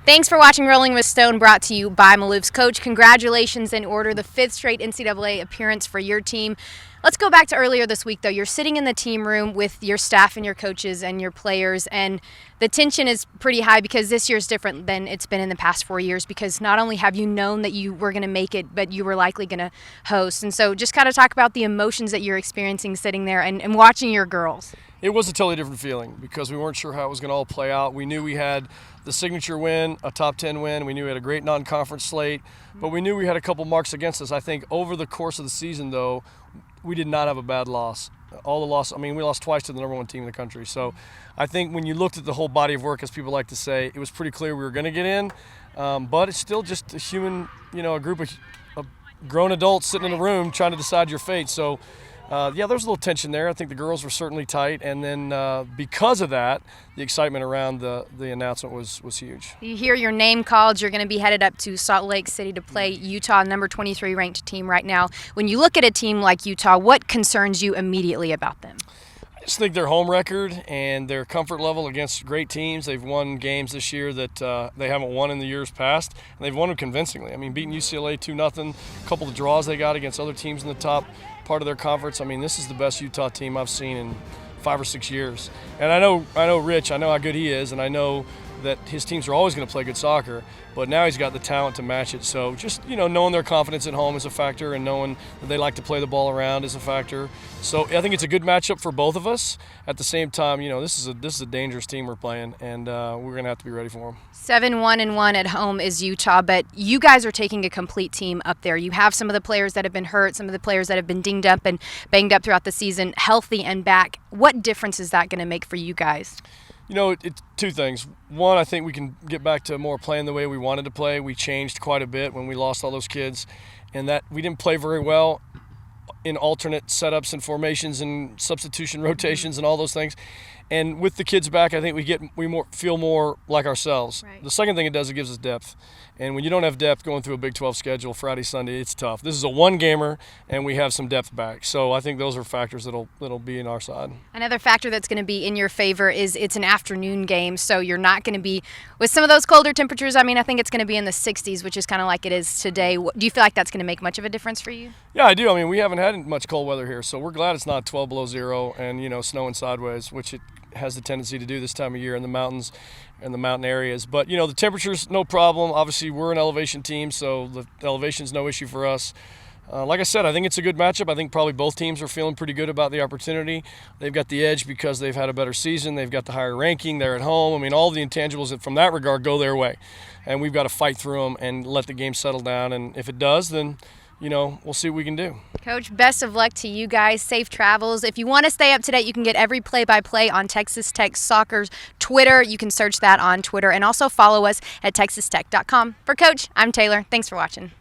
Thanks for watching Rolling with Stone, brought to you by Maloof's. Coach, congratulations in order, the 5th straight NCAA appearance for your team. Let's go back to earlier this week, though. You're sitting in the team room with your staff and your coaches and your players, and the tension is pretty high because this year's different than it's been in the past 4 years, because not only have you known that you were going to make it, but you were likely going to host. And so just kind of talk about the emotions that you're experiencing sitting there and watching your girls. It was a totally different feeling because we weren't sure how it was going to all play out. We knew we had the signature win, a top 10 win. We knew we had a great non-conference slate, but we knew we had a couple marks against us. I think over the course of the season, though, we did not have a bad loss. All the loss, we lost twice to the number 1 team in the country. So I think when you looked at the whole body of work, as people like to say, it was pretty clear we were going to get in, but it's still just a human, a group of grown adults sitting in a room trying to decide your fate. So there was a little tension there. I think the girls were certainly tight, and then because of that, the excitement around the announcement was huge. You hear your name called. You're going to be headed up to Salt Lake City to play Utah, number 23 ranked team right now. When you look at a team like Utah, what concerns you immediately about them? I just think their home record and their comfort level against great teams. They've won games this year that they haven't won in the years past, and they've won them convincingly. Beating UCLA 2-0, a couple of draws they got against other teams in the top part of their conference. This is the best Utah team I've seen in 5 or 6 years. And I know Rich, I know how good he is, and I know that his teams are always going to play good soccer, but now he's got the talent to match it. So just, knowing their confidence at home is a factor, and knowing that they like to play the ball around is a factor. So I think it's a good matchup for both of us. At the same time, this is a dangerous team we're playing, and we're going to have to be ready for them. 7-1-1 at home is Utah, but you guys are taking a complete team up there. You have some of the players that have been hurt, some of the players that have been dinged up and banged up throughout the season, healthy and back. What difference is that going to make for you guys? It's 2 things. One, I think we can get back to more playing the way we wanted to play. We changed quite a bit when we lost all those kids, and that we didn't play very well in alternate setups and formations and substitution rotations and all those things. And with the kids back, I think we feel more like ourselves. Right. The second thing it does, it gives us depth. And when you don't have depth going through a Big 12 schedule, Friday, Sunday, it's tough. This is a 1-gamer, and we have some depth back. So I think those are factors that'll be in our side. Another factor that's going to be in your favor is it's an afternoon game, so you're not going to be with some of those colder temperatures. I think it's going to be in the 60s, which is kind of like it is today. Do you feel like that's going to make much of a difference for you? Yeah, I do. We haven't had much cold weather here, so we're glad it's not 12 below zero and snowing sideways, which it has the tendency to do this time of year in the mountains and the mountain areas. But the temperature's no problem. Obviously we're an elevation team, so the elevation's no issue for us. Like I said, I think it's a good matchup. I think probably both teams are feeling pretty good about the opportunity. They've got the edge because they've had a better season. They've got the higher ranking. They're at home. All the intangibles from that regard go their way, and we've got to fight through them and let the game settle down. And if it does, then we'll see what we can do. Coach, best of luck to you guys. Safe travels. If you want to stay up to date, you can get every play-by-play on Texas Tech Soccer's Twitter. You can search that on Twitter, and also follow us at texastech.com. For Coach, I'm Taylor. Thanks for watching.